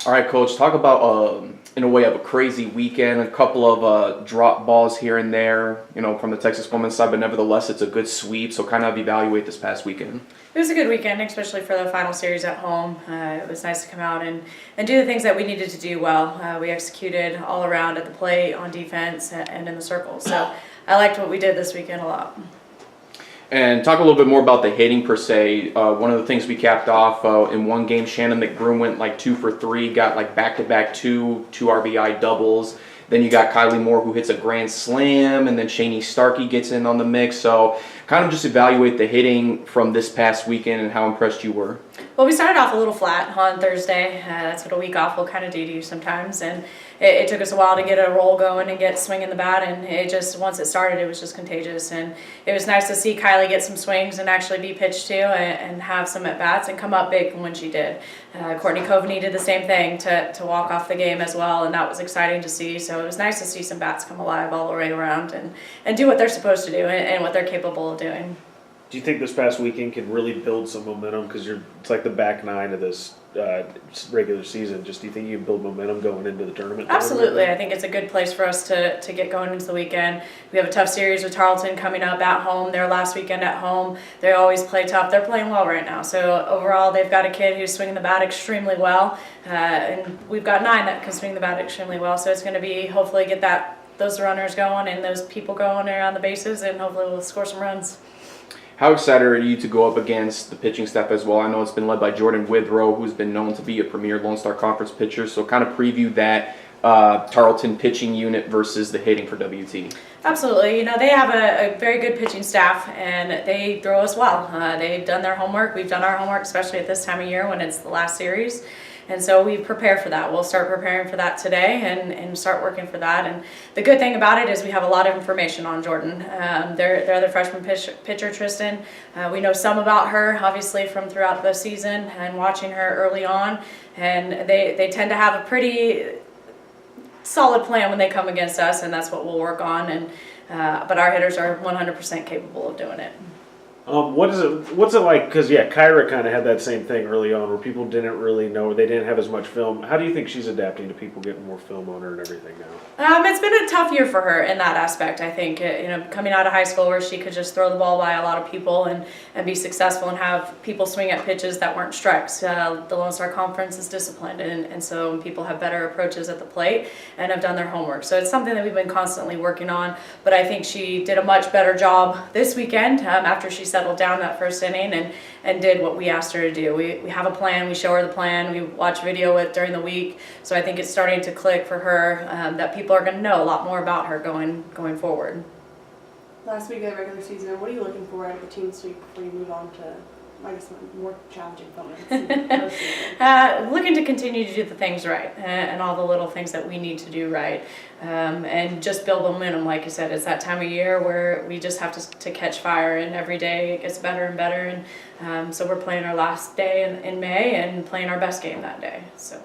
All right, Coach, talk about, in a way, of a crazy weekend, a couple of drop balls here and there, from the Texas women's side, but nevertheless, it's a good sweep. So kind of evaluate this past weekend. It was a good weekend, especially for the final series at home. It was nice to come out and do the things that we needed to do well. We executed all around at the plate, on defense, and in the circle. So I liked what we did this weekend a lot. And talk a little bit more about the hitting per se. One of the things we capped off in one game, Shannon McBroom went like 2 for 3, got like back-to-back two RBI doubles. Then you got Kylie Moore who hits a grand slam, and then Shani Starkey gets in on the mix. So kind of just evaluate the hitting from this past weekend and how impressed you were. Well, we started off a little flat on Thursday. That's what a week off will kind of do to you sometimes. And it took us a while to get a roll going and get swinging the bat. And it just, once it started, it was just contagious. And it was nice to see Kylie get some swings and actually be pitched to and have some at-bats and come up big when she did. Courtney Coveney did the same thing to walk off the game as well. And that was exciting to see. So it was nice to see some bats come alive all the way around and do what they're supposed to do and what they're capable of doing. Do you think this past weekend can really build some momentum? Because it's like the back nine of this regular season. Just do you think you can build momentum going into the tournament? Absolutely. I think it's a good place for us to get going into the weekend. We have a tough series with Tarleton coming up at home. Their last weekend at home. They always play tough. They're playing well right now. So overall, they've got a kid who's swinging the bat extremely well. And we've got 9 that can swing the bat extremely well. So it's going to be hopefully get those runners going and those people going around the bases, and hopefully we'll score some runs. How excited are you to go up against the pitching staff as well? I know it's been led by Jordan Withrow, who's been known to be a premier Lone Star Conference pitcher. So kind of preview that Tarleton pitching unit versus the hitting for WT. Absolutely. They have a very good pitching staff, and they throw us well. They've done their homework. We've done our homework, especially at this time of year when it's the last series. And so we prepare for that. We'll start preparing for that today and start working for that. And the good thing about it is we have a lot of information on Jordan. Their other freshman pitcher, Tristan, we know some about her, obviously, from throughout the season and watching her early on. And they tend to have a pretty solid plan when they come against us, and that's what we'll work on. But our hitters are 100% capable of doing it. What's it like? Because Kyra kind of had that same thing early on, where people didn't really know, they didn't have as much film. How do you think she's adapting to people getting more film on her and everything now? It's been a tough year for her in that aspect. I think coming out of high school where she could just throw the ball by a lot of people and be successful and have people swing at pitches that weren't strikes. The Lone Star Conference is disciplined, and so people have better approaches at the plate and have done their homework. So it's something that we've been constantly working on. But I think she did a much better job this weekend after she settled down that first inning and did what we asked her to do. We have a plan. We show her the plan. We watch video during the week. So I think it's starting to click for her that people are going to know a lot more about her going forward. Last week of the regular season, what are you looking for out of the team sweep before you move on to, I guess, more challenging opponents? Looking to continue to do the things right and all the little things that we need to do right, and just build momentum. Like you said, it's that time of year where we just have to catch fire, and every day it gets better and better. And so we're playing our last day in May and playing our best game that day. So.